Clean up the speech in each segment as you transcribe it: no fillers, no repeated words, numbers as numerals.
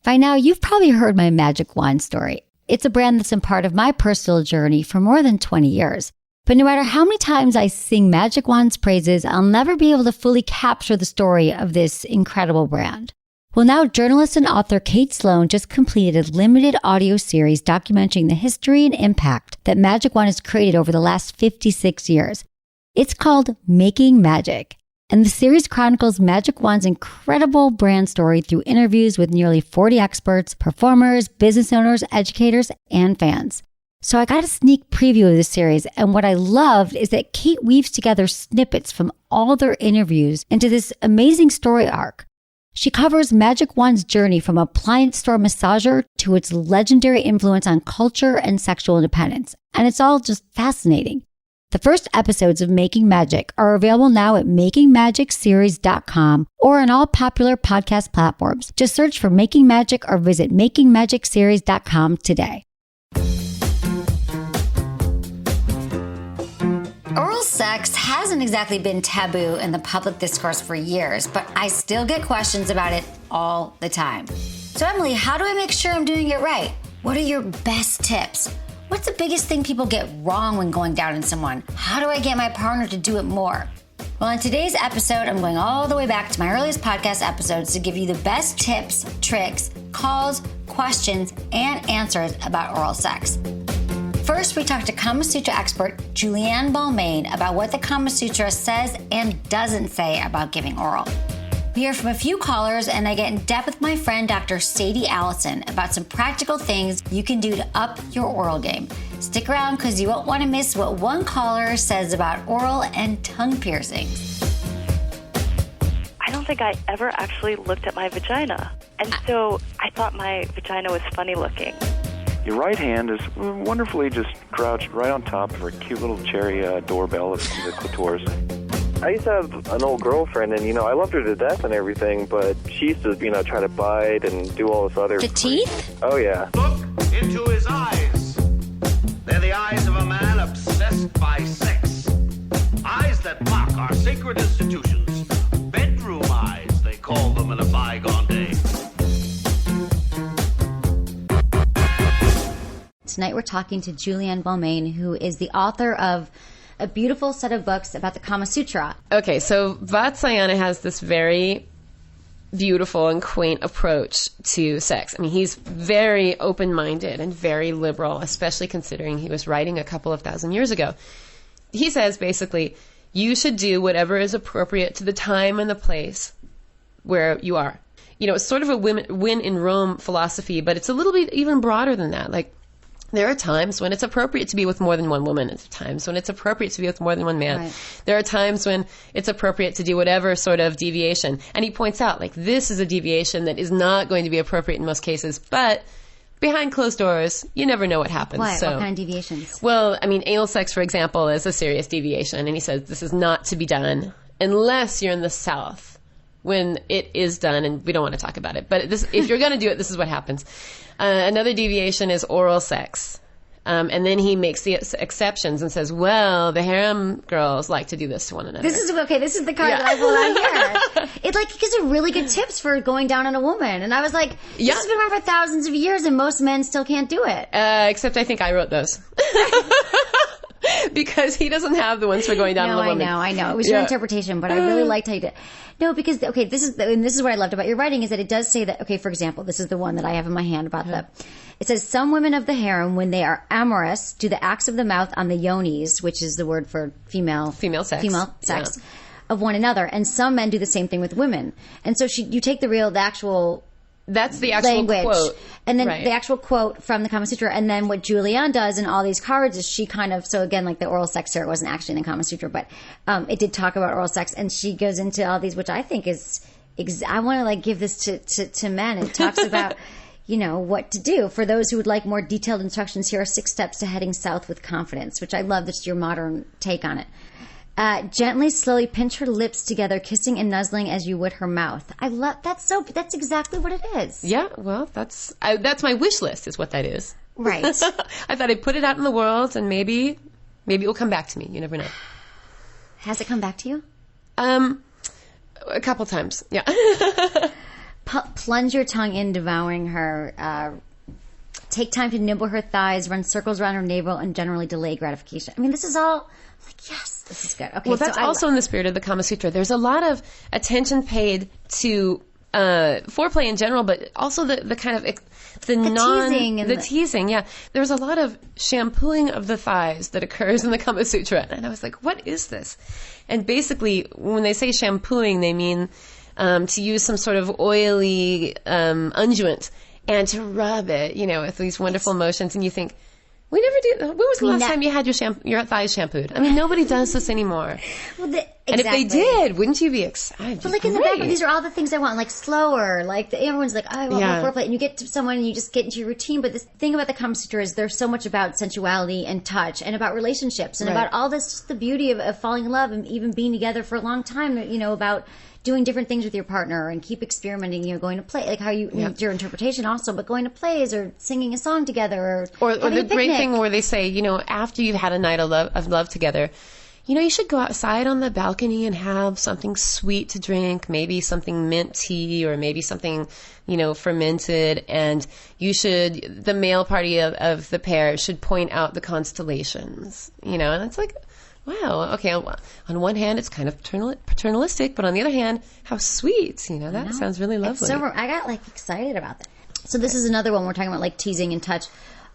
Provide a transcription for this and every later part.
By now, you've probably heard my magic wand story. It's a brand that's been part of my personal journey for more than 20 years. But no matter how many times I sing Magic Wand's praises, I'll never be able to fully capture the story of this incredible brand. Well, now journalist and author Kate Sloan just completed a limited audio series documenting the history and impact that Magic Wand has created over the last 56 years. It's called Making Magic. And the series chronicles Magic Wand's incredible brand story through interviews with nearly 40 experts, performers, business owners, educators, and fans. So I got a sneak preview of this series, and what I loved is that Kate weaves together snippets from all their interviews into this amazing story arc. She covers Magic Wand's journey from appliance store massager to its legendary influence on culture and sexual independence, and it's all just fascinating. The first episodes of Making Magic are available now at makingmagicseries.com or on all popular podcast platforms. Just search for Making Magic or visit makingmagicseries.com today. Oral sex hasn't exactly been taboo in the public discourse for years, but I still get questions about it all the time. So Emily, how do I make sure I'm doing it right? What are your best tips? What's the biggest thing people get wrong when going down on someone? How do I get my partner to do it more? Well, in today's episode, I'm going all the way back to my earliest podcast episodes to give you the best tips, tricks, calls, questions, and answers about oral sex. First, we talked to Kama Sutra expert Julianne Balmain about what the Kama Sutra says and doesn't say about giving oral. We hear from a few callers, and I get in depth with my friend Dr. Sadie Allison about some practical things you can do to up your oral game. Stick around because you won't want to miss what one caller says about oral and tongue piercings. I don't think I ever actually looked at my vagina, and so I thought my vagina was funny looking. Your right hand is wonderfully just crouched right on top of her cute little cherry doorbell of the clitoris. I used to have an old girlfriend, and, I loved her to death and everything, but she used to, try to bite and do all this other... The teeth? Oh, yeah. Look into his eyes. They're the eyes of a man obsessed by sex. Eyes that mock our sacred institutions. Bedroom eyes, they call them in a bygone day. Tonight we're talking to Julianne Balmain, who is the author of a beautiful set of books about the Kama Sutra. Okay, so Vatsyayana has this very beautiful and quaint approach to sex. I mean, he's very open-minded and very liberal, especially considering he was writing a couple of thousand years ago. He says, basically, you should do whatever is appropriate to the time and the place where you are. It's sort of a win in Rome philosophy, but it's a little bit even broader than that. Like, there are times when it's appropriate to be with more than one woman. There are times when it's appropriate to be with more than one man. Right. There are times when it's appropriate to do whatever sort of deviation. And he points out, this is a deviation that is not going to be appropriate in most cases, but behind closed doors, you never know what happens. What? So, what kind of deviations? Well, anal sex, for example, is a serious deviation. And he says this is not to be done unless you're in the South, when it is done, and we don't want to talk about it. But if you're going to do it, this is what happens. Another deviation is oral sex. And then he makes the exceptions and says, well, the harem girls like to do this to one another. This is the card that I pulled out here. It gives you really good tips for going down on a woman. And I was like, this has been around for thousands of years and most men still can't do it. Except I think I wrote those. Because he doesn't have the ones for going down on a woman. I know. It was your interpretation, but I really liked how you did. No, because, this is what I loved about your writing is that it does say that, for example, this is the one that I have in my hand about it says, some women of the harem, when they are amorous, do the acts of the mouth on the yonis, which is the word for female sex of one another. And some men do the same thing with women. And so you take that's the actual language, quote. And then the actual quote from the Kama Sutra. And then what Julianne does in all these cards is she so again, the oral sex here, it wasn't actually in the Kama Sutra, but it did talk about oral sex. And she goes into all these, which I think is, I want to give this to men. It talks about, what to do. For those who would like more detailed instructions, here are 6 steps to heading south with confidence, which I love. That's your modern take on it. Gently, slowly pinch her lips together, kissing and nuzzling as you would her mouth. I love that's exactly what it is. Yeah, well, that's my wish list is what that is. Right. I thought I'd put it out in the world and maybe it will come back to me. You never know. Has it come back to you? A couple times. Yeah. plunge your tongue in, devouring her. Take time to nibble her thighs, run circles around her navel, and generally delay gratification. I mean, this is all like, yes, this is good. Okay, well, that's also in the spirit of the Kama Sutra. There's a lot of attention paid to foreplay in general, but also the kind of the teasing. Yeah, there's a lot of shampooing of the thighs that occurs in the Kama Sutra, and I was like, what is this? And basically, when they say shampooing, they mean to use some sort of oily unguent and to rub it, with these wonderful motions. And you think, we never do. When was the last time you had your thighs shampooed? I mean, nobody does this anymore. Well, and if they did, wouldn't you be excited? But in the background, these are all the things I want, slower. Everyone's like, oh, I want more foreplay. And you get to someone and you just get into your routine. But the thing about the Kama Sutra is there's so much about sensuality and touch and about relationships and about all this, just the beauty of falling in love and even being together for a long time, about doing different things with your partner and keep experimenting, going to play, how you, your interpretation also, but going to plays or singing a song together or the great thing where they say, after you've had a night of love together, you should go outside on the balcony and have something sweet to drink, maybe something mint tea or maybe something, fermented, and the male party of the pair should point out the constellations, and it's like, wow, okay, on one hand, it's kind of paternalistic, but on the other hand, how sweet, that sounds really lovely. I got, excited about that. So this is another one we're talking about, teasing and touch.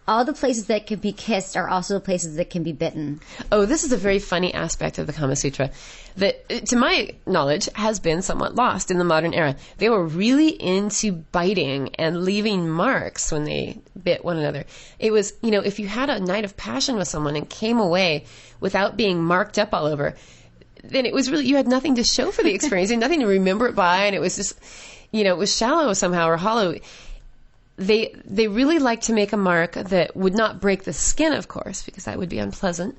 All the places that can be kissed are also the places that can be bitten. Oh, this is a very funny aspect of the Kama Sutra that, to my knowledge, has been somewhat lost in the modern era. They were really into biting and leaving marks when they bit one another. It was, if you had a night of passion with someone and came away without being marked up all over, then it was really, you had nothing to show for the experience. You had nothing to remember it by, and it was just, it was shallow somehow or hollow. They really like to make a mark that would not break the skin, of course, because that would be unpleasant.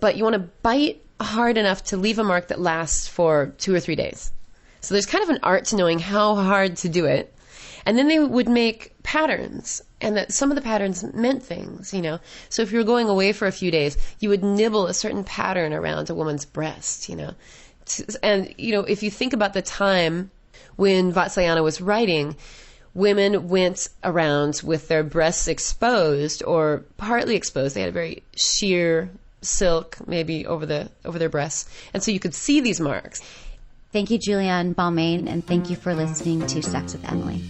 But you want to bite hard enough to leave a mark that lasts for 2 or 3 days. So there's kind of an art to knowing how hard to do it. And then they would make patterns, and that some of the patterns meant things, So if you were going away for a few days, you would nibble a certain pattern around a woman's breast, And, if you think about the time when Vatsyayana was writing, women went around with their breasts exposed or partly exposed. They had a very sheer silk maybe over their breasts. And so you could see these marks. Thank you, Julianne Balmain, and thank you for listening to Sex with Emily.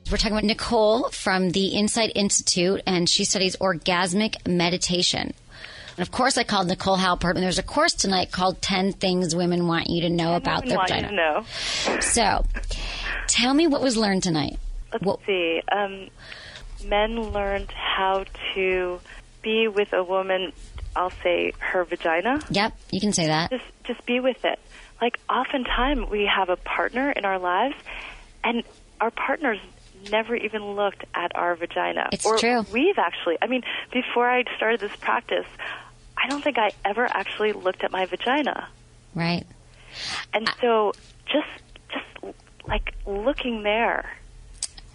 We're talking about Nicole from the Insight-To, and she studies orgasmic meditation. And of course, I called Nicole Halpert, and there's a course tonight called 10 Things Women Want You to Know About Their Vagina. Know. So, tell me what was learned tonight. Let's see. Men learned how to be with a woman, I'll say her vagina. Yep, you can say that. Just be with it. Oftentimes we have a partner in our lives, and our partners never even looked at our vagina. It's true. We've actually, before I started this practice, I don't think I ever actually looked at my vagina. Right. And so just looking there.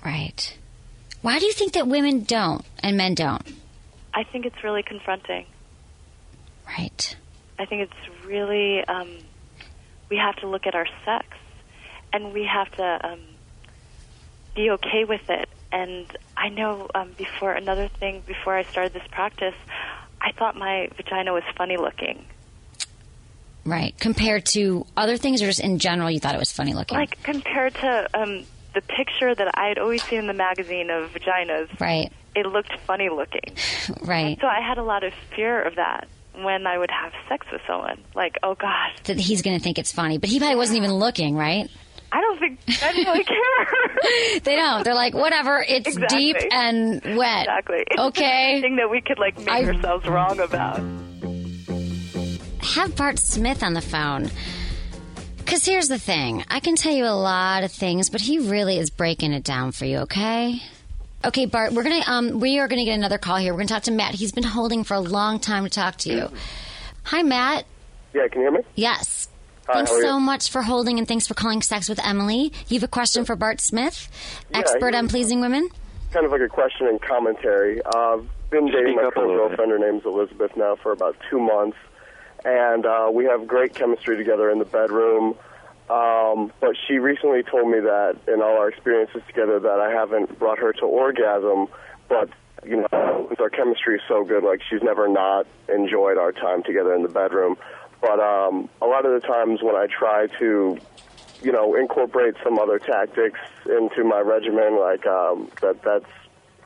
Right. Why do you think that women don't and men don't? I think it's really confronting. Right. I think it's really, we have to look at our sex, and we have to be okay with it. And I know before I started this practice, I thought my vagina was funny looking. Right. Compared to other things, or just in general you thought it was funny looking? Compared to the picture that I had always seen in the magazine of vaginas. Right. It looked funny looking. Right. And so I had a lot of fear of that when I would have sex with someone. Oh, gosh. That he's going to think it's funny. But he probably wasn't even looking, right? I don't think I really care. They don't. They're like, whatever, it's exactly. deep and wet. Exactly. It's okay. The thing that we could make ourselves wrong about. Have Bart Smith on the phone. Because here's the thing. I can tell you a lot of things, but he really is breaking it down for you, okay? Okay, Bart, we are gonna get another call here. We're gonna talk to Matt. He's been holding for a long time to talk to you. Hi, Matt. Yeah, can you hear me? Yes. Hi, Thanks so much for holding, and thanks for calling Sex with Emily. You have a question for Bart Smith, expert on pleasing women? Kind of like a question and commentary. I've been dating my current girlfriend. Her name's Elizabeth now for about 2 months, and we have great chemistry together in the bedroom. But she recently told me that in all our experiences together that I haven't brought her to orgasm, but, you know, our chemistry is so good, like, she's never not enjoyed our time together in the bedroom. But a lot of the times when I try to, you know, incorporate some other tactics into my regimen, like, that's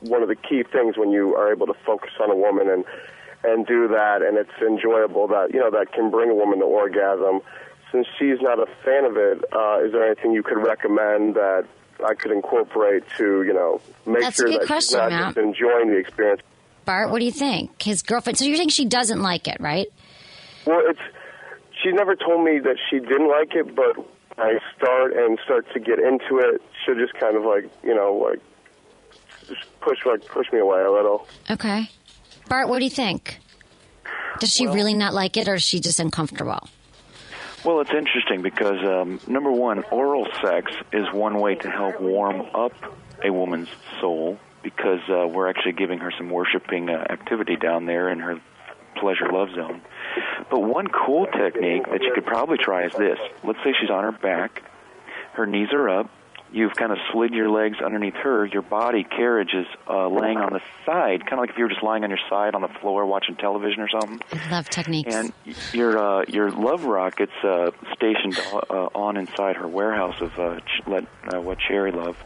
one of the key things when you are able to focus on a woman and do that, and it's enjoyable, that, you know, that can bring a woman to orgasm. Since she's not a fan of it, is there anything you could recommend that I could incorporate to, you know, make That's a sure good that question, she's not Matt. just enjoying the experience? Bart, what do you think? His girlfriend. So you're saying she doesn't like it, right? Well, she never told me that she didn't like it, but when I start to get into it, she'll just kind of like, you know, like just push me away a little. Okay. Bart, what do you think? Does she really not like it, or is she just uncomfortable? Well, it's interesting because, number one, oral sex is one way to help warm up a woman's soul because we're actually giving her some worshiping activity down there in her pleasure love zone. But one cool technique that you could probably try is this. Let's say she's on her back, her knees are up, you've kind of slid your legs underneath her, your body carriage is laying on the side, kind of like if you were just lying on your side on the floor watching television or something. I love techniques. And your love rocket's stationed on inside her warehouse of what Cherry love.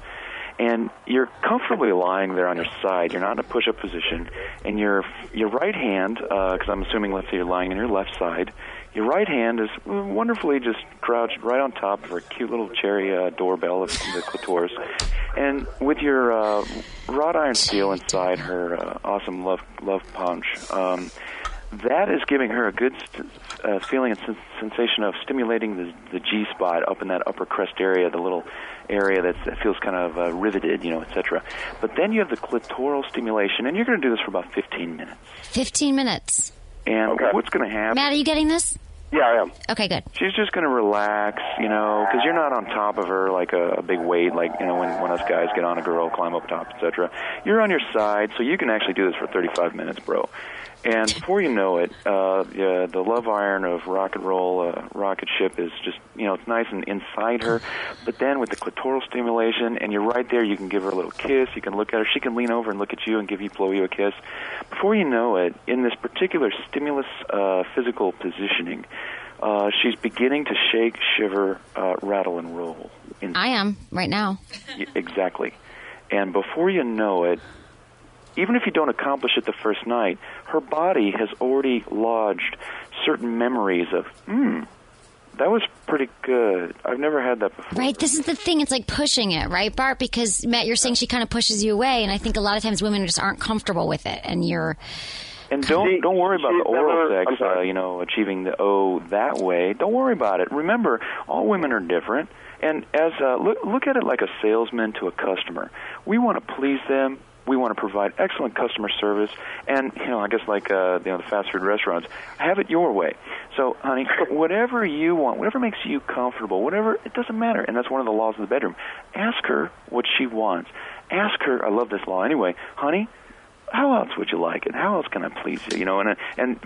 And you're comfortably lying there on your side. You're not in a push-up position. And your right hand, because I'm assuming, let's say you're lying on your left side, your right hand is wonderfully just crouched right on top of her cute little cherry doorbell of the clitoris. And with your wrought iron steel inside her awesome love punch, that is giving her a good feeling and sensation of stimulating the G-spot up in that upper crest area, the little area that feels kind of riveted, you know, etc. But then you have the clitoral stimulation, and you're going to do this for about 15 minutes. 15 minutes. And what's going to happen? Matt, are you getting this? Yeah, I am. Okay, good. She's just going to relax, you know, because you're not on top of her like a big weight, like, you know, when us guys get on a girl, climb up top, etc. You're on your side, so you can actually do this for 35 minutes, bro. And before you know it, the love iron of rock and roll rocket ship is just, you know, it's nice and inside her. But then with the clitoral stimulation, and you're right there, you can give her a little kiss. You can look at her. She can lean over and look at you and blow you a kiss. Before you know it, in this particular stimulus physical positioning, she's beginning to shake, shiver, rattle, and roll. I am right now. Exactly. And before you know it, even if you don't accomplish it the first night, her body has already lodged certain memories of, that was pretty good. I've never had that before. Right, this is the thing. It's like pushing it, right, Bart? Because, Matt, you're saying she kind of pushes you away, and I think a lot of times women just aren't comfortable with it, and you're... And don't worry about the oral sex, you know, achieving the O that way. Don't worry about it. Remember, all women are different. And as look at it like a salesman to a customer. We want to please them. We want to provide excellent customer service, and, you know, I guess like the fast food restaurants, have it your way. So, honey, whatever you want, whatever makes you comfortable, whatever, it doesn't matter, and that's one of the laws of the bedroom. Ask her what she wants. Ask her, I love this law anyway, honey, how else would you like it? How else can I please you? You know, and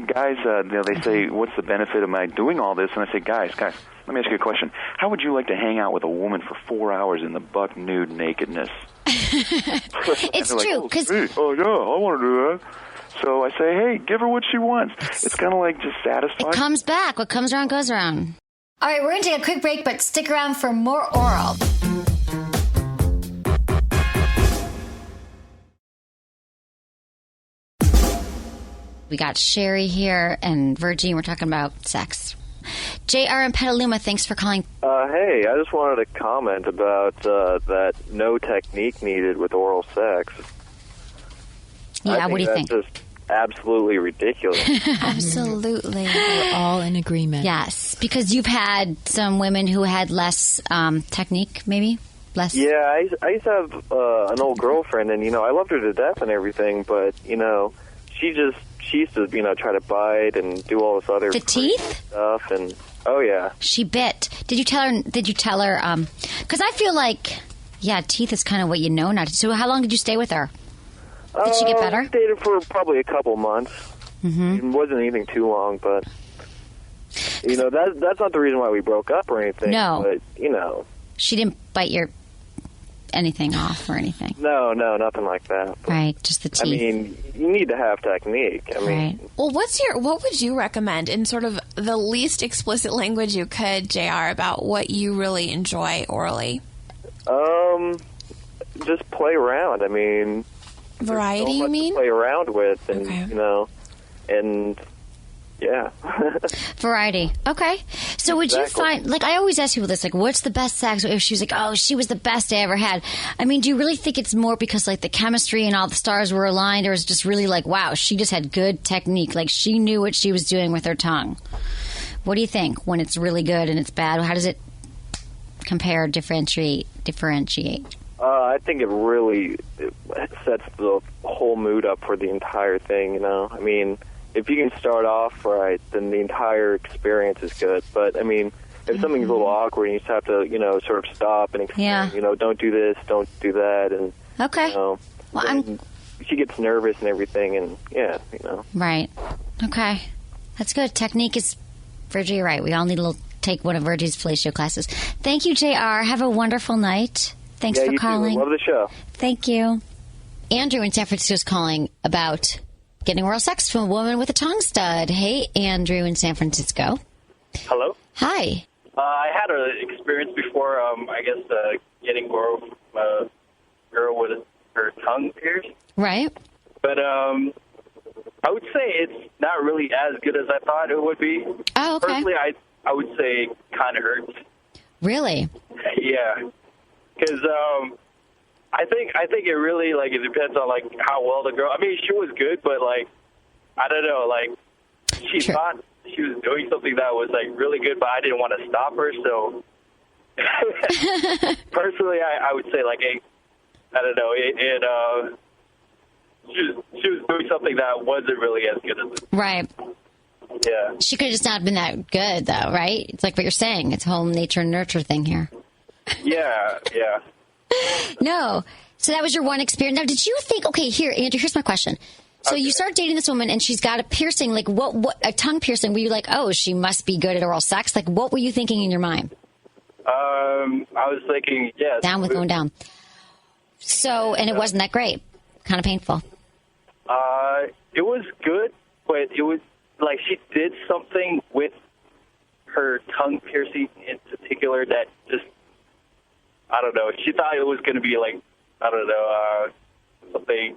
guys, you know, they say, what's the benefit of my doing all this? And I say, guys, let me ask you a question. How would you like to hang out with a woman for 4 hours in the buck nude nakedness? It's true. Like, oh, yeah, I want to do that. So I say, hey, give her what she wants. It's kind of like just satisfying. It comes back. What comes around goes around. All right, we're going to take a quick break, but stick around for more oral. We got Sherry here and Virgie. We're talking about sex. JR in Petaluma, thanks for calling. Hey, I just wanted to comment about that no technique needed with oral sex. Yeah, what do you think? That's just absolutely ridiculous. Absolutely. We're all in agreement. Yes, because you've had some women who had less technique, maybe? Less. Yeah, I used to have an old girlfriend, and, you know, I loved her to death and everything, but, you know, she used to, you know, try to bite and do all this other The teeth stuff, and oh yeah, she bit. Did you tell her? Because I feel like, yeah, teeth is kind of what you know not to. So how long did you stay with her? Did she get better? I dated for probably a couple months. Mm-hmm. It wasn't anything too long, but You know, that's not the reason why we broke up or anything. No. But, you know. She didn't bite your anything off or anything. No, nothing like that. But, Right, just the teeth. I mean, you need to have technique. I mean, right. Well, what would you recommend in sort of the least explicit language you could, JR, about what you really enjoy orally? just play around. I mean, variety, so much you mean? to play around with, and Okay. you know, and yeah. Variety. Okay. So would you find, like, I always ask people this, like, what's the best sex? If she was like, oh, she was the best I ever had. I mean, do you really think it's more because, like, the chemistry and all the stars were aligned, or is it just really like, wow, she just had good technique? Like, she knew what she was doing with her tongue. What do you think when it's really good and it's bad? How does it compare, differentiate? I think it really sets the whole mood up for the entire thing, you know? I mean, if you can start off right, then the entire experience is good. But, I mean, if something's a little awkward, you just have to, you know, sort of stop and explain, you know, don't do this, don't do that. And, okay. You know, Well, she gets nervous and everything, and, yeah, you know. Right. Okay. That's good. Technique is, Virgie, you're right. We all need to take one of Virgie's fellatio classes. Thank you, JR. Have a wonderful night. Thanks for you calling. Too. Love the show. Thank you. Andrew in San Francisco is calling about getting oral sex from a woman with a tongue stud. Hey, Andrew in San Francisco. Hello. Hi. I had an experience before, getting oral from a girl with her tongue pierced. Right. But I would say it's not really as good as I thought it would be. Oh, okay. Personally, I would say it kind of hurts. Really? Yeah. Because I think it really, like, it depends on, like, how well the girl... I mean, she was good, but, like, I don't know, like, she thought she was doing something that was, like, really good, but I didn't want to stop her, so... Personally, I would say, like, I don't know, she was doing something that wasn't really as good as it. Right. Yeah. She could have just not been that good, though, right? It's like what you're saying. It's a whole nature and nurture thing here. Yeah. No. So that was your one experience. Now, did you think, okay, here, Andrew, here's my question. So you start dating this woman and she's got a piercing, like what a tongue piercing. Were you like, oh, she must be good at oral sex? Like, what were you thinking in your mind? I was thinking, yes. Down with going down. So, and it wasn't that great. Kind of painful. It was good, but it was like she did something with her tongue piercing in particular that just, I don't know. She thought it was going to be like, I don't know, something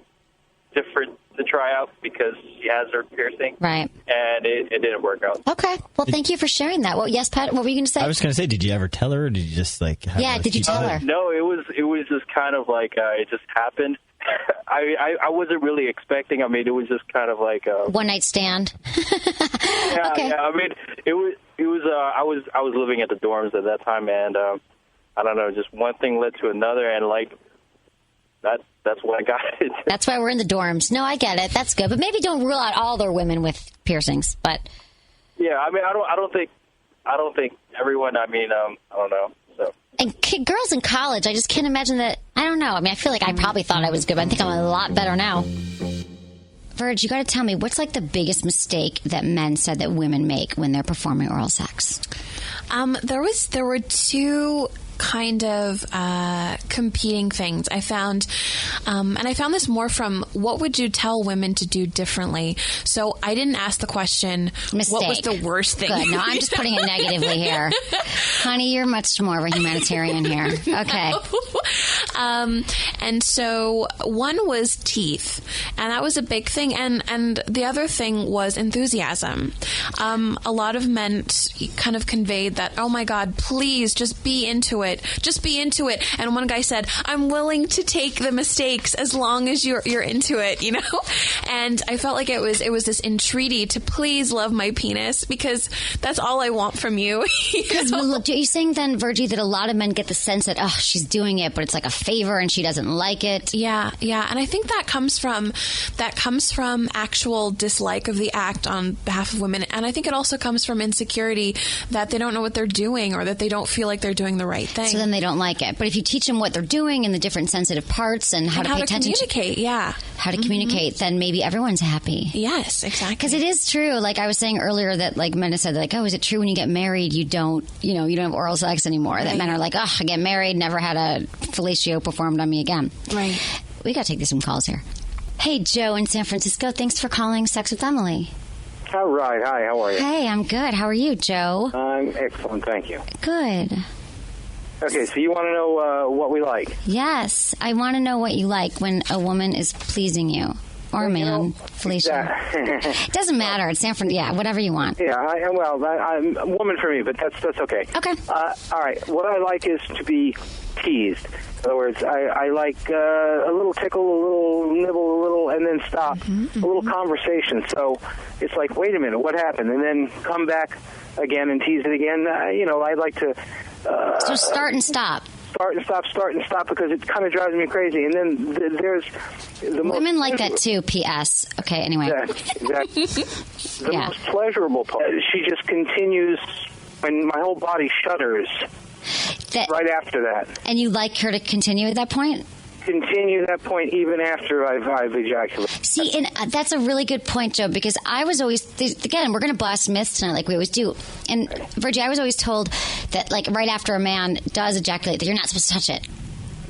different to try out because she has her piercing. Right. And it didn't work out. Okay. Well, thank you for sharing that. Well, yes, Pat, what were you going to say? I was going to say, did you ever tell her, or did you just like... Did you tell her? No, it was just kind of like, it just happened. I wasn't really expecting. I mean, it was just kind of like one night stand. Yeah, okay. Yeah. I mean, it was. I was living at the dorms at that time, and I don't know, just one thing led to another, and like that's what I got it. That's why we're in the dorms. No, I get it. That's good, but maybe don't rule out all the women with piercings. But yeah, I mean, I don't think everyone. I mean, I don't know. So. And girls in college, I just can't imagine that. I don't know. I mean, I feel like I probably thought I was good, but I think I'm a lot better now. Virg, you got to tell me, what's like the biggest mistake that men said that women make when they're performing oral sex? There were two kind of competing things I found, and I found this more from what would you tell women to do differently. So I didn't ask the question, mistake. What was the worst thing? Good. No, I'm just putting it negatively here. Honey, you're much more of a humanitarian here. Okay. And so one was teeth, and that was a big thing, and the other thing was enthusiasm. A lot of men kind of conveyed that, oh my God, please just be into it. Just be into it. And one guy said, I'm willing to take the mistakes as long as you're into it, you know? And I felt like it was this entreaty to please love my penis because that's all I want from you. Because are you saying then, Virgie, that a lot of men get the sense that, oh, she's doing it, but it's like a favor and she doesn't like it? Yeah. And I think that comes from actual dislike of the act on behalf of women. And I think it also comes from insecurity that they don't know what they're doing or that they don't feel like they're doing the right thing. thing. So then they don't like it. But if you teach them what they're doing and the different sensitive parts and how to pay attention communicate, how to communicate, then maybe everyone's happy. Yes, exactly. Because it is true. Like I was saying earlier that like men have said like, oh, is it true when you get married you don't have oral sex anymore? Right. That men are like, oh, I get married, never had a fellatio performed on me again. Right. We got to take some calls here. Hey, Joe in San Francisco. Thanks for calling Sex with Emily. All right. Hi, how are you? Hey, I'm good. How are you, Joe? I'm excellent, thank you. Good. Okay, so you want to know what we like? Yes, I want to know what you like when a woman is pleasing you. Or a man, Felicia. It doesn't matter. It's San Francisco. Yeah, whatever you want. Yeah, I'm a woman for me, but that's okay. Okay. All right, what I like is to be teased. In other words, I like a little tickle, a little nibble, a little, and then stop. A little conversation. So it's like, wait a minute, what happened? And then come back again and tease it again. I like to... so start and stop. Start and stop, because it kind of drives me crazy. And then there's the most... Women like that too, P.S. Okay, anyway. Exactly. The most pleasurable part. She just continues, and my whole body shudders right after that. And you like her to continue at that point? Continue that point even after I've ejaculated. See, and that's a really good point, Joe, because I was always, again, we're going to blast myths tonight like we always do. And Virgie, I was always told that like right after a man does ejaculate that you're not supposed to touch it.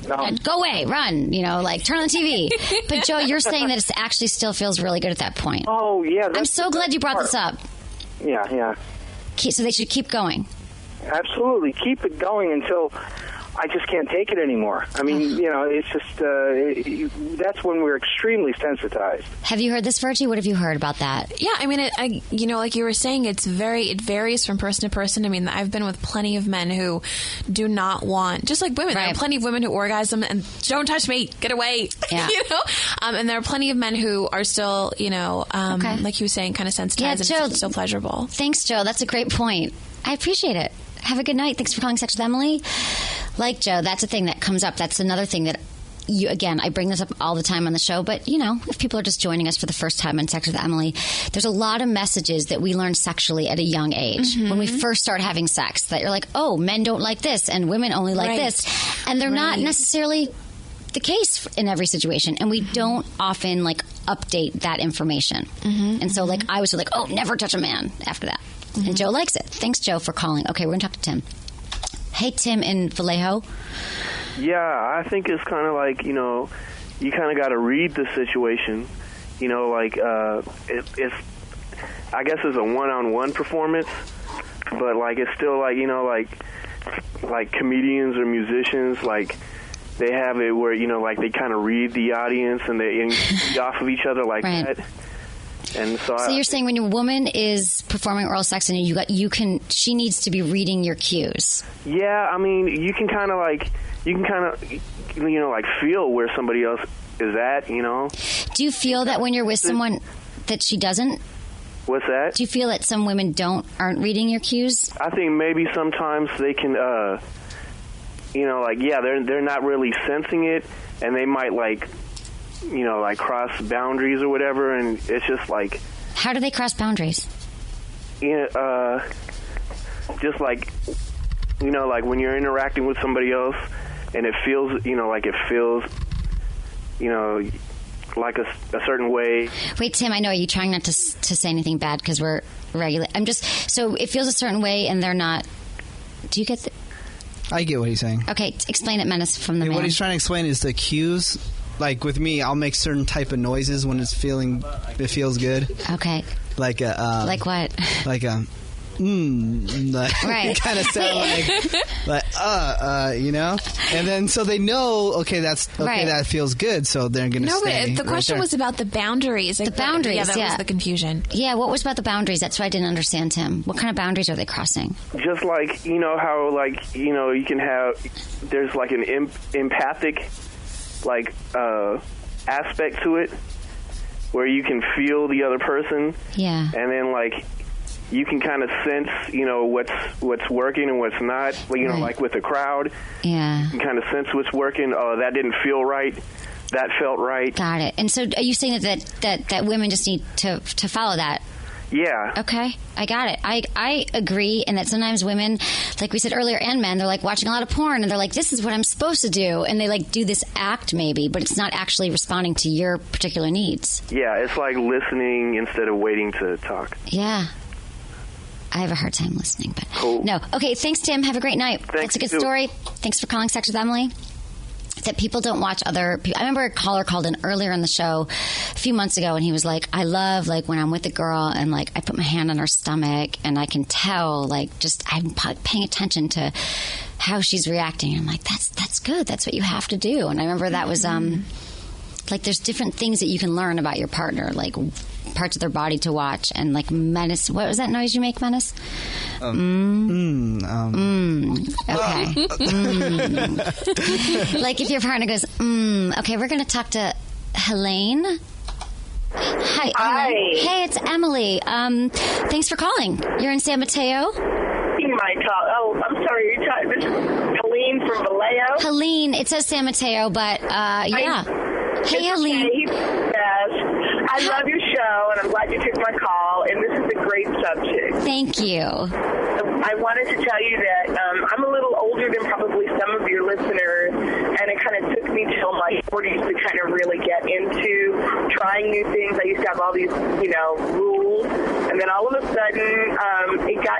No. Go away, run, like turn on the TV. But Joe, you're saying that it actually still feels really good at that point. Oh, yeah. I'm so glad you brought this up. Yeah. So they should keep going. Absolutely. Keep it going until I just can't take it anymore. I mean, it's just, that's when we're extremely sensitized. Have you heard this, Virgie? What have you heard about that? Yeah, I mean, like you were saying, it varies from person to person. I mean, I've been with plenty of men who do not want, just like women, there are plenty of women who orgasm and don't touch me, get away, yeah. And there are plenty of men who are still, like you were saying, kind of sensitized Joe, and still pleasurable. Thanks, Joe. That's a great point. I appreciate it. Have a good night. Thanks for calling Sex with Emily. Like Joe, that's a thing that comes up. That's another thing that I bring this up all the time on the show, but if people are just joining us for the first time on Sex with Emily, there's a lot of messages that we learn sexually at a young age. When we first start having sex, that you're like, oh, men don't like this and women only like this. And they're not necessarily the case in every situation. And we don't often update that information. And so I was oh, never touch a man after that. And Joe likes it. Thanks, Joe, for calling. Okay, we're going to talk to Tim. Hey, Tim in Vallejo. Yeah, I think it's kind of like, you kind of got to read the situation. It's I guess it's a one-on-one performance, but, it's still, like comedians or musicians, they have it where, they kind of read the audience and they feed off of each other like that. And so you're saying when a woman is performing oral sex and she needs to be reading your cues. Yeah, I mean, you can kind of feel where somebody else is at, Do you feel that when you're with someone that she doesn't? What's that? Do you feel that some women aren't reading your cues? I think maybe sometimes they can, they're not really sensing it, and they might cross boundaries or whatever, and it's just How do they cross boundaries? Just when you're interacting with somebody else, and it feels, like a certain way. Wait, Tim, I know, are you trying not to say anything bad because we're regular? So it feels a certain way and they're not. Do you get I get what he's saying. Okay, explain it, Menace, from the man. What he's trying to explain is the cues. Like with me, I'll make certain type of noises when it feels good. Okay. Like what? Like right. Kind of sound and then so they know, that feels good, so they're going to stay. No, but the question was about the boundaries. The boundaries, yeah. That was the confusion. Yeah, what was about the boundaries? That's what I didn't understand, Tim. What kind of boundaries are they crossing? Just how, you can have, there's an empathic, aspect to it, where you can feel the other person. Yeah. And then, you can kind of sense, what's working and what's not. Like with the crowd. Yeah. You can kind of sense what's working. Oh, that didn't feel right. That felt right. Got it. And so, are you saying that women just need to follow that? Yeah. Okay, I got it. I agree, and that sometimes women, like we said earlier, and men, they're like watching a lot of porn, and they're like, this is what I'm supposed to do, and they like do this act maybe, but it's not actually responding to your particular needs. Yeah, it's like listening instead of waiting to talk. Yeah. I have a hard time listening, but cool. No. Okay, thanks, Tim. Have a great night. Thanks, That's a good story. Thanks for calling Sex with Emily. That people don't watch other people. I remember a caller called in earlier in the show a few months ago, and he was like, I love, like, when I'm with a girl and, like, I put my hand on her stomach and I can tell, like, just I'm paying attention to how she's reacting. And I'm like, that's good. That's what you have to do. And I remember that was, like, there's different things that you can learn about your partner, like parts of their body to watch, and like Menace. What was that noise you make, Menace? Okay. Like if your partner goes, okay, we're going to talk to Helene. Hi. Hey, it's Emily. Thanks for calling. You're in San Mateo? You might call. Oh, I'm sorry. You're talking. This is Helene from Vallejo. Helene. It says San Mateo, but yeah. Hey, Helene. Okay. He's the best. I love your show, and I'm glad you took my call, and this is a great subject. Thank you. I wanted to tell you that I'm a little older than probably some of your listeners, and it kind of took me till my 40s to kind of really get into trying new things. I used to have all these, rules, and then all of a sudden it got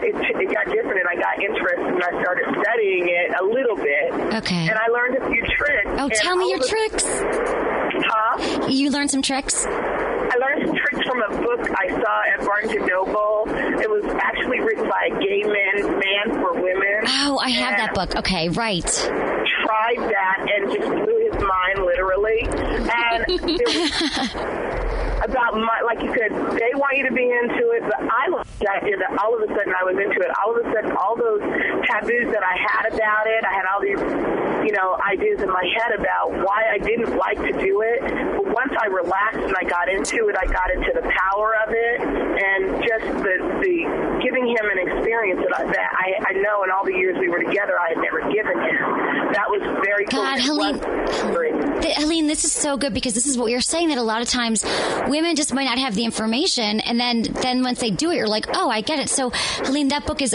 different, and I got interested, and I started studying it a little bit. Okay. And I learned a few tricks. Oh, tell me your tricks. Huh? You learned some tricks? I learned some tricks from a book I saw at Barnes & Noble. It was actually written by a gay man for women. Oh, I have that book. Okay, right. Tried that and just blew his mind, literally. And it was about like you said, they want you to be into it, but I love the idea that all of a sudden I was into it. All of a sudden, all those taboos that I had about it, I had all these, ideas in my head about why I didn't like to do it. But once I relaxed and I got into it, I got into the power of it, and just the giving him an experience that I know in all the years we were together I had never given him. That was very cool. God, Helene, this is so good, because this is what you're saying, that a lot of times women just might not have the information, and then once they do it, you're like, oh, I get it. So, Helene, that book is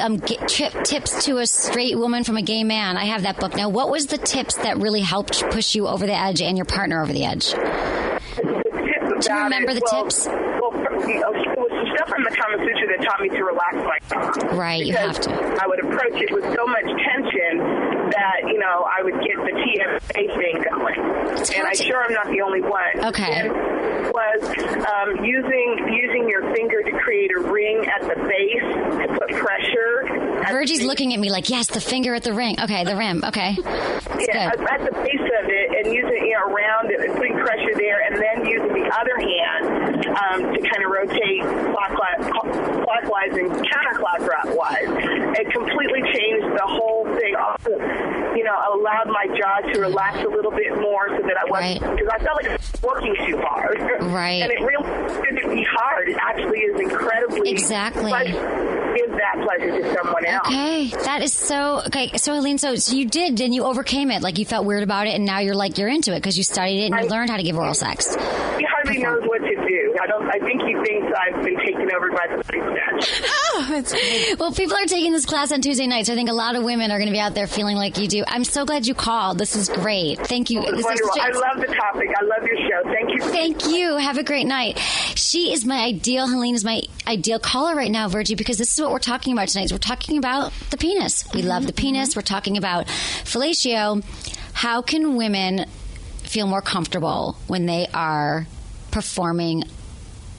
Tips to a Straight Woman from a Gay Man. I have that book. Now, what was the tips that really helped push you over the edge and your partner over the edge? Do you remember the tips? Well, it was some stuff from the Kama Sutra that taught me to relax my tongue. Right, you have to. I would approach it with so much tension that, I would get the TMA thing going. And I'm sure I'm not the only one. Okay. And was using your finger to create a ring at the base to put pressure. Virgie's looking at me like, yes, the finger at the ring. Okay, the rim. Okay. Yeah, at the base of it, and using it around it and putting pressure there, and then using the other hand to kind of rotate clockwise and counterclockwise. It completely changed the whole thing. Also, allowed my jaw to relax a little bit more so that I wasn't, because I felt like I was working too hard. Right. And it really shouldn't be hard. It actually is incredibly give that pleasure to someone else. Okay, that is so okay. So Helene, so you did, and you overcame it. Like you felt weird about it, and now you're into it because you studied it and you learned how to give oral sex. He hardly knows what to do. I think he thinks I've been taken over by the snatch. Well, people are taking this class on Tuesday nights. So I think a lot of women are going to be out there feeling like you do. I'm so glad you called. This is great. Thank you. This is wonderful. I love the topic. I love your show. Thank you. Thank you. Have a great night. She is my ideal. Helene is my ideal caller right now, Virgie, because this is what we're talking about tonight. We're talking about the penis. We love the penis. We're talking about fellatio. How can women feel more comfortable when they are performing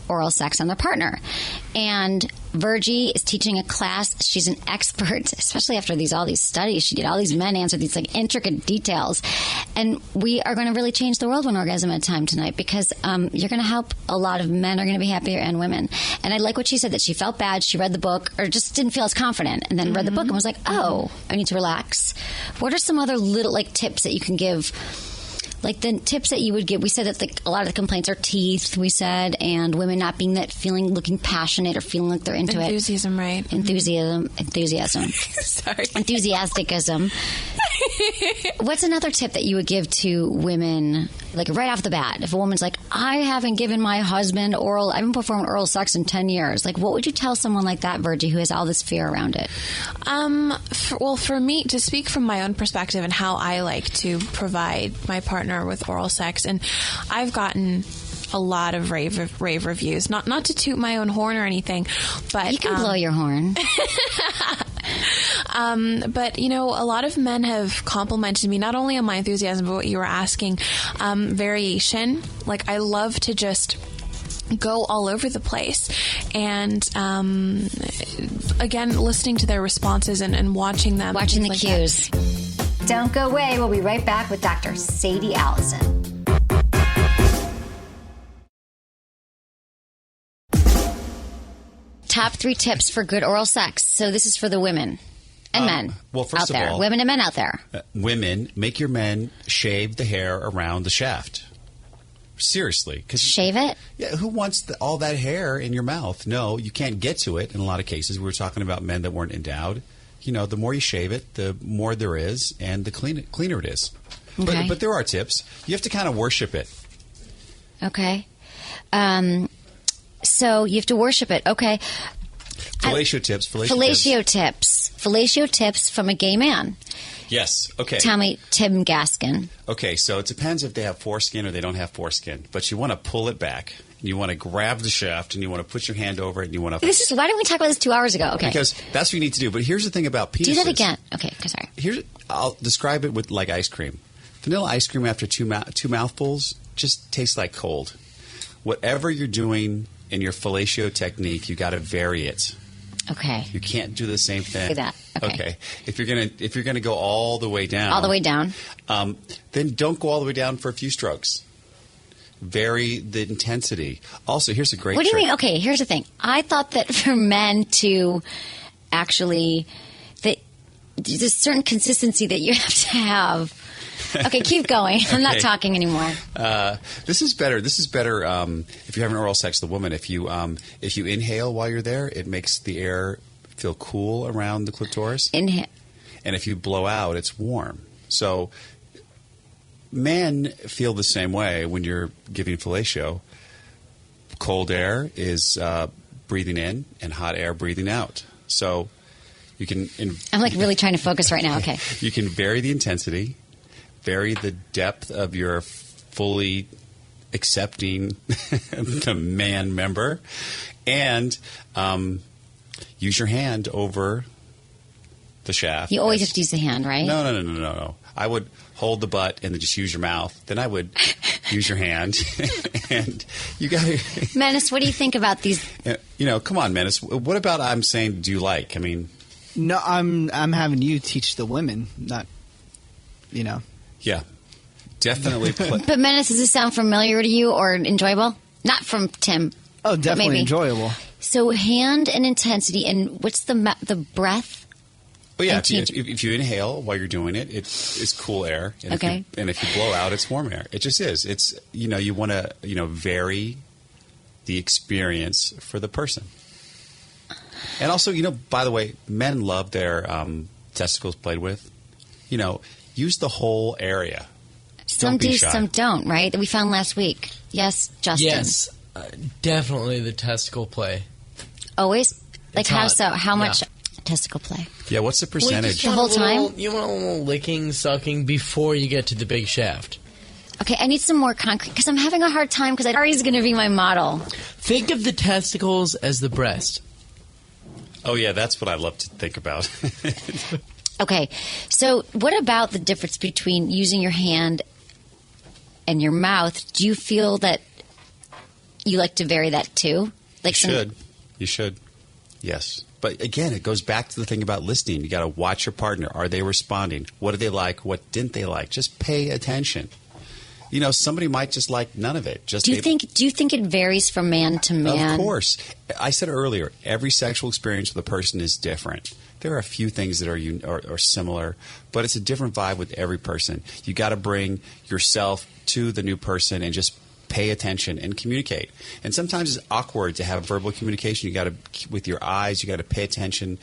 oral sex on their partner? And Virgie is teaching a class. She's an expert, especially after all these studies she did. All these men answered these intricate details. And we are going to really change the world one orgasm at a time tonight, because you're going to help a lot of men are going to be happier, and women. And I like what she said, that she felt bad. She read the book, or just didn't feel as confident, and then read the book and was like, oh, I need to relax. What are some other little tips that you can give? Like the tips that you would give, we said that a lot of the complaints are teeth, we said, and women not being looking passionate or feeling like they're into Enthusiasm, it. Right. Enthusiasm. Sorry. Enthusiasticism. What's another tip that you would give to women, like right off the bat? If a woman's like, I haven't given my husband I haven't performed oral sex in 10 years. Like, what would you tell someone like that, Virgie, who has all this fear around it? For me, to speak from my own perspective and how I like to provide my partner with oral sex, and I've gotten a lot of rave reviews. Not to toot my own horn or anything, but you can blow your horn. But a lot of men have complimented me not only on my enthusiasm, but what you were asking, variation. Like, I love to just go all over the place, and again, listening to their responses and watching them, watching the like cues. Don't go away. We'll be right back with Dr. Sadie Allison. Top 3 tips for good oral sex. So this is for the women and men first out there. of all, women and men out there. Women, make your men shave the hair around the shaft. Seriously. Shave it? Yeah, who wants all that hair in your mouth? No, you can't get to it in a lot of cases. We were talking about men that weren't endowed. The more you shave it, the more there is, and the cleaner it is. Okay. But there are tips. You have to kind of worship it. Okay. So you have to worship it. Okay. Fellatio tips. Fellatio tips from a gay man. Yes. Okay. Tell me, Tim Gaskin. Okay, so it depends if they have foreskin or they don't have foreskin. But you want to pull it back. You want to grab the shaft, and you want to put your hand over it, and you want to... Why didn't we talk about this 2 hours ago? Okay. Because that's what you need to do. But here's the thing about penises. Do that again. Okay, sorry. I'll describe it with like ice cream. Vanilla ice cream after two mouthfuls just tastes like cold. Whatever you're doing in your fellatio technique, you got to vary it. Okay. You can't do the same thing. Do that. Okay. If you're gonna go all the way down, then don't go all the way down for a few strokes. Vary the intensity. Also, here's a great What do you trick. mean? Okay, here's the thing. I thought that for men to actually, that there's a certain consistency that you have to have. Okay, keep going. I'm not talking anymore. This is better. If you're having oral sex with a woman, if you inhale while you're there, it makes the air feel cool around the clitoris. Inhale. And if you blow out, it's warm. So men feel the same way when you're giving fellatio. Cold air is breathing in, and hot air breathing out. So you can... I'm like really trying to focus right now. Okay. You can vary the intensity, vary the depth of your fully accepting the man member, and use your hand over the shaft. You always have to use the hand, right? No. I would hold the butt and then just use your mouth. Then I would use your hand. And you got to... Menace, what do you think about these? Come on, Menace. What about I'm saying do you like? I mean... No, I'm having you teach the women, not, Yeah, definitely. But Menace, does this sound familiar to you or enjoyable? Not from Tim. Oh, definitely enjoyable. So hand and intensity, and what's the breath? Well, yeah, if you inhale while you're doing it, it's cool air. And okay. If you blow out, it's warm air. It just is. It's, you want to, vary the experience for the person. And also, by the way, men love their testicles played with. Use the whole area. Some do, some don't, right? That we found last week. Yes, Justin? Yes, definitely the testicle play. Always? Like it's how hot. so? How much testicle play? Yeah, what's the percentage? The whole time? You want a little licking, sucking before you get to the big shaft. Okay, I need some more concrete because I'm having a hard time because Ari's going to be my model. Think of the testicles as the breast. Oh, yeah, that's what I love to think about. Okay, so what about the difference between using your hand and your mouth? Do you feel that you like to vary that too? You should. Yes. But again, it goes back to the thing about listening. You got to watch your partner. Are they responding? What did they like? What didn't they like? Just pay attention. Somebody might just like none of it. Do you think it varies from man to man? Of course. I said earlier, every sexual experience with a person is different. There are a few things that are similar, but it's a different vibe with every person. You got to bring yourself to the new person and just pay attention and communicate. And sometimes it's awkward to have verbal communication. You got to, with your eyes, you got to pay attention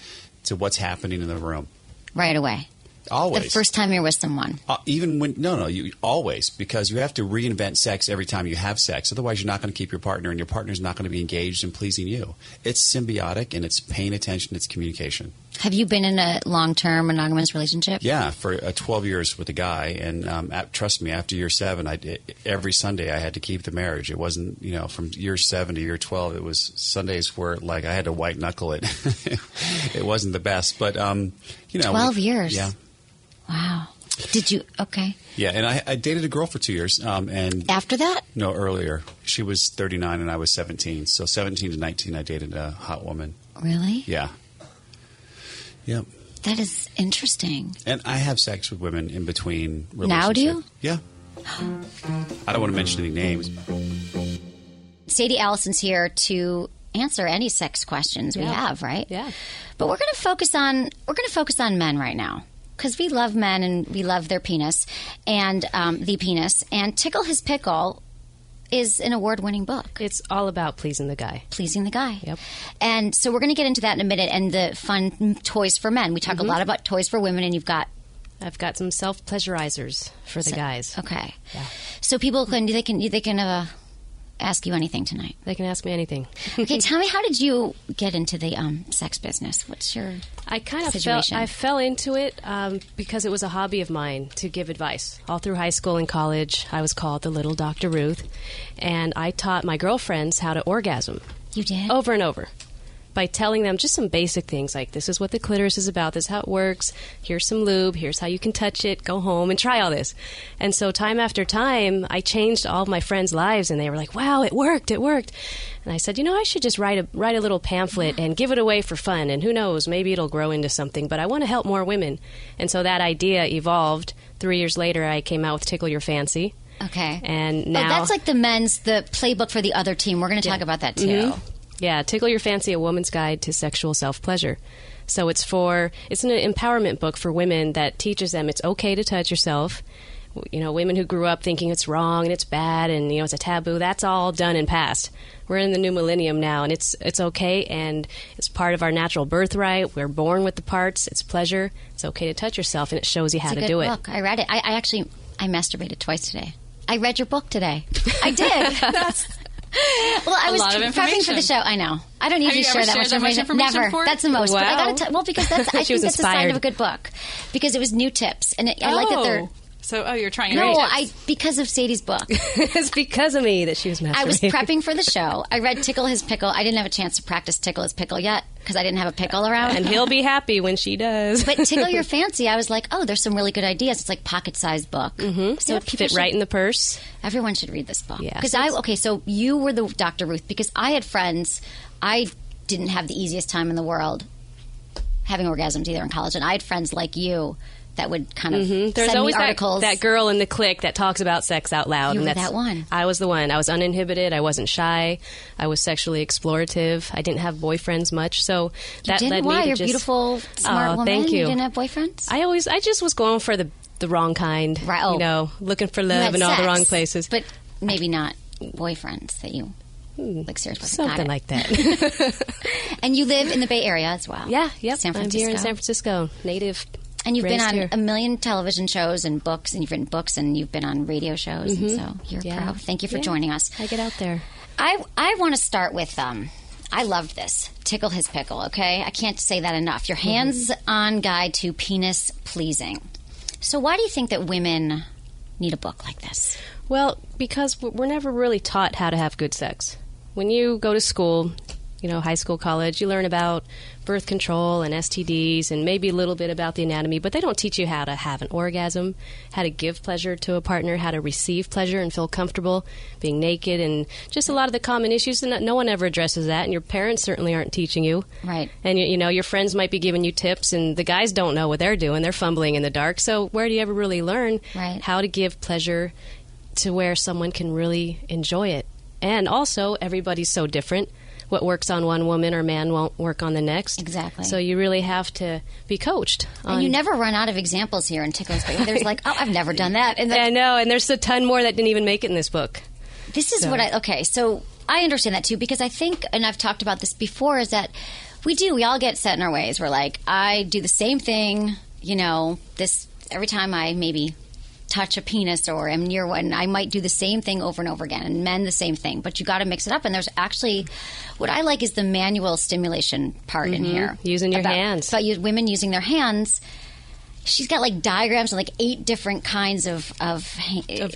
to what's happening in the room. Right away. Always. The first time you're with someone. Even when you always, because you have to reinvent sex every time you have sex. Otherwise, you're not going to keep your partner, and your partner's not going to be engaged in pleasing you. It's symbiotic, and it's paying attention. It's communication. Have you been in a long-term monogamous relationship? Yeah, for 12 years with a guy, and trust me, after year 7, every Sunday I had to keep the marriage. It wasn't, from year 7 to year 12, it was Sundays where I had to white knuckle it. It wasn't the best, but 12 years. Yeah. Wow. Did you? Okay. Yeah, and I dated a girl for 2 years. And after that? No, earlier. She was 39 and I was 17. So 17 to 19, I dated a hot woman. Really? Yeah. Yep. That is interesting. And I have sex with women in between relationships. Now do you? Yeah. I don't want to mention any names. Sadie Allison's here to answer any sex questions we have, right? Yeah. But we're going to focus on men right now. Because we love men and we love their penis and the penis. And Tickle His Pickle is an award-winning book. It's all about pleasing the guy. Pleasing the guy. Yep. And so we're going to get into that in a minute and the fun toys for men. We talk a lot about toys for women, and I've got some self-pleasurizers for the guys. Okay. Yeah. So people can ask you anything tonight. They can ask me anything. Okay, tell me, how did you get into the sex business? What's your situation? I fell into it because it was a hobby of mine to give advice. All through high school and college, I was called the Little Dr. Ruth, and I taught my girlfriends how to orgasm. You did? Over and over. By telling them just some basic things like, this is what the clitoris is about, this is how it works, here's some lube, here's how you can touch it, go home and try all this. And so time after time, I changed all of my friends' lives, and they were like, wow, it worked. And I said, I should just write a little pamphlet and give it away for fun, and who knows, maybe it'll grow into something, but I want to help more women. And so that idea evolved. 3 years later, I came out with Tickle Your Fancy. Okay. And now... that's like the playbook for the other team. We're going to talk about that too. Mm-hmm. Yeah, Tickle Your Fancy, A Woman's Guide to Sexual Self-Pleasure. So it's an empowerment book for women that teaches them it's okay to touch yourself. Women who grew up thinking it's wrong and it's bad and, it's a taboo, that's all done and past. We're in the new millennium now, and it's okay, and it's part of our natural birthright. We're born with the parts. It's pleasure. It's okay to touch yourself, and it shows you how to do it. It's a good book. I read it. I masturbated twice today. I read your book today. I did. Well, I was prepping for the show. I know. I don't usually share that much information. Never. Before? That's the most. Wow. But I got to because I think that's a sign of a good book, because it was new tips, and I like that they're. So, you're trying. No, because of Sadie's book. It's because of me that she was masturbating. I was prepping for the show. I read Tickle His Pickle. I didn't have a chance to practice Tickle His Pickle yet because I didn't have a pickle around. And he'll be happy when she does. But Tickle Your Fancy, I was like, there's some really good ideas. It's like pocket-sized book. Mm-hmm. So it fit right in the purse. Everyone should read this book. Yeah. Because so you were the Dr. Ruth, because I had friends. I didn't have the easiest time in the world having orgasms either in college, and I had friends like you that would kind of There's send always me articles. that girl in the clique that talks about sex out loud. You and were that one. I was the one. I was uninhibited. I wasn't shy. I was sexually explorative. I didn't have boyfriends much, so that led me to You're just... beautiful, smart woman. Thank you. You didn't have boyfriends? I just was going for the wrong kind. Right. Looking for love in all the wrong places. But maybe not boyfriends that you... like serious boyfriends. Something like that. And you live in the Bay Area as well. Yeah, yep. San Francisco. I'm here in San Francisco, native. And you've been on here. a million television shows and books, and you've written books, and you've been on radio shows, and so you're pro. Thank you for joining us. I get out there. I want to start with, I loved this, Tickle His Pickle, okay? I can't say that enough. Your hands-on guide to penis pleasing. So why do you think that women need a book like this? Well, because we're never really taught how to have good sex. When you go to school, high school, college, you learn about birth control and STDs and maybe a little bit about the anatomy, but they don't teach you how to have an orgasm, how to give pleasure to a partner, how to receive pleasure and feel comfortable being naked, and just a lot of the common issues. And no one ever addresses that, and your parents certainly aren't teaching you. Right. And, your friends might be giving you tips, and the guys don't know what they're doing. They're fumbling in the dark. So where do you ever really learn how to give pleasure to where someone can really enjoy it? And also, everybody's so different. What works on one woman or man won't work on the next. Exactly. So you really have to be coached. And you never run out of examples here in Tickle's Bay. There's I've never done that. And I know, and there's a ton more that didn't even make it in this book. This is so I understand that too, because I think, and I've talked about this before, is that we all get set in our ways. We're like, I do the same thing this every time I maybe touch a penis or am near one, I might do the same thing over and over again, and men the same thing. But you got to mix it up. And there's actually, what I like is the manual stimulation part in here, using your hands. But women using their hands. She's got like diagrams and like 8 different kinds of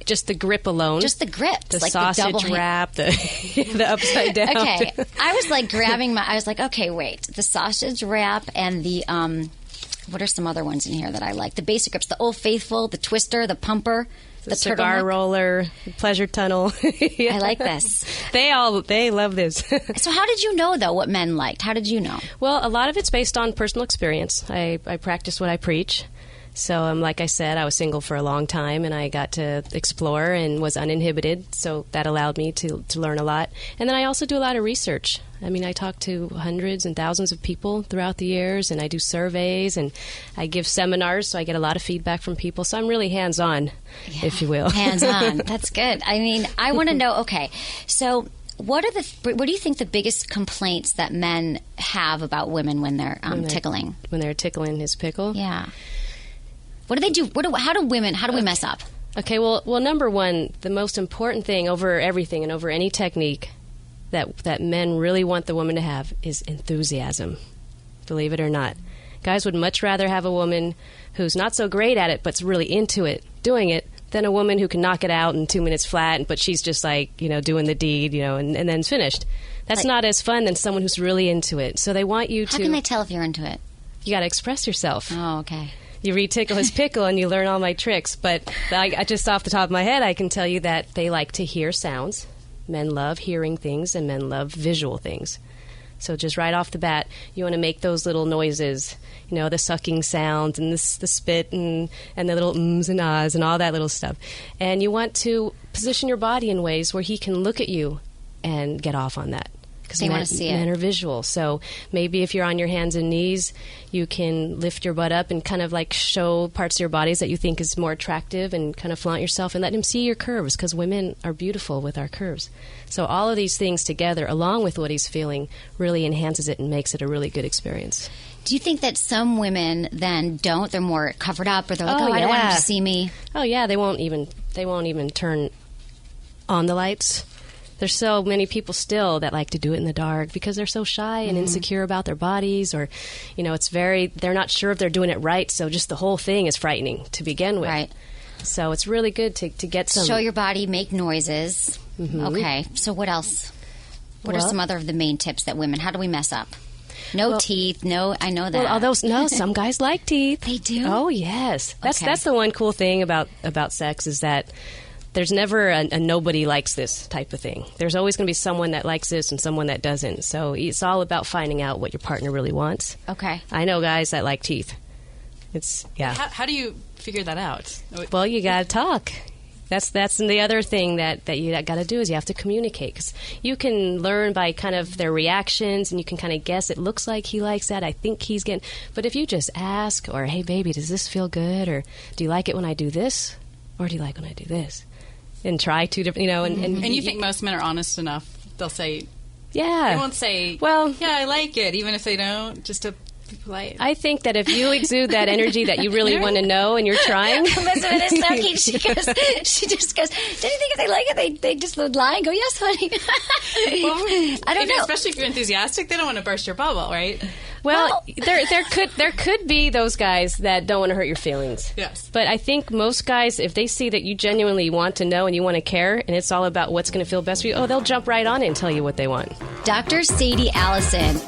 just the grip alone. Just the grip. The like sausage the wrap, the upside down. Okay. I was like I was like, okay, wait. The sausage wrap and the, what are some other ones in here that I like? The basic grips, the Old Faithful, the twister, the pumper, the cigar roller, the pleasure tunnel. Yeah. I like this. They love this. So how did you know, though, what men liked? How did you know? Well, a lot of it's based on personal experience. I practice what I preach. So, like I said, I was single for a long time, and I got to explore and was uninhibited. So that allowed me to learn a lot. And then I also do a lot of research. I mean, I talk to hundreds and thousands of people throughout the years, and I do surveys, and I give seminars, so I get a lot of feedback from people. So I'm really hands-on, if you will. Hands-on. That's good. I mean, I want to know, okay, so what do you think the biggest complaints that men have about women when they're tickling? When they're tickling his pickle? Yeah. What do they do? How do we mess up? Okay, well, number one, the most important thing over everything and over any technique that men really want the woman to have is enthusiasm. Believe it or not. Guys would much rather have a woman who's not so great at it but's really into it, doing it, than a woman who can knock it out in 2 minutes flat, but she's just like, doing the deed, and then it's finished. That's not as fun than someone who's really into it. So they want you to... How can they tell if you're into it? You got to express yourself. Oh, okay. You read Tickle His Pickle and you learn all my tricks. But I just off the top of my head, I can tell you that they like to hear sounds. Men love hearing things, and men love visual things. So just right off the bat, you want to make those little noises, the sucking sounds and the spit and the little ums and ahs and all that little stuff. And you want to position your body in ways where he can look at you and get off on that. Because they want to see it. Men are visual. So maybe if you're on your hands and knees, you can lift your butt up and kind of like show parts of your bodies that you think is more attractive and kind of flaunt yourself and let him see your curves, because women are beautiful with our curves. So all of these things together, along with what he's feeling, really enhances it and makes it a really good experience. Do you think that some women then don't? They're more covered up, or they're like, I don't want him to see me. Oh yeah, they won't even turn on the lights. There's so many people still that like to do it in the dark because they're so shy and insecure about their bodies, or, they're not sure if they're doing it right. So just the whole thing is frightening to begin with. Right. So it's really good to get some. Show your body, make noises. Mm-hmm. Okay. So what else? What are some other of the main tips that women, how do we mess up? No teeth. No, I know that. Some guys like teeth. They do? Oh, yes. That's the one cool thing about sex is that there's never a nobody likes this type of thing. There's always going to be someone that likes this and someone that doesn't. So it's all about finding out what your partner really wants. Okay. I know guys that like teeth. How do you figure that out? Well, you got to talk. That's the other thing that you got to do is you have to communicate, because you can learn by kind of their reactions and you can kind of guess. It looks like he likes that. I think he's getting. But if you just ask, or hey baby, does this feel good, or do you like it when I do this, or do you like when I do this, and try two different, and you think most men are honest enough? They'll say, yeah. They won't say, well, yeah, I like it, even if they don't, just to be polite. I think that if you exude that energy that you really want to know and you're trying. Elizabeth is so cute. She just goes, do you think if they like it, they just would lie and go, yes, honey. I don't know. Especially if you're enthusiastic, they don't want to burst your bubble, right? Well, there could be those guys that don't want to hurt your feelings. Yes. But I think most guys, if they see that you genuinely want to know and you want to care, and it's all about what's going to feel best for you, they'll jump right on it and tell you what they want. Dr. Sadie Allison.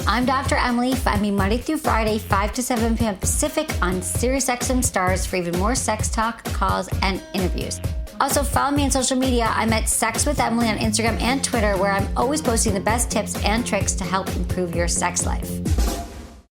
I'm Dr. Emily. Find me Monday through Friday, 5 to 7 p.m. Pacific on SiriusXM Stars for even more sex talk, calls, and interviews. Also, follow me on social media. I'm at Sex with Emily on Instagram and Twitter, where I'm always posting the best tips and tricks to help improve your sex life.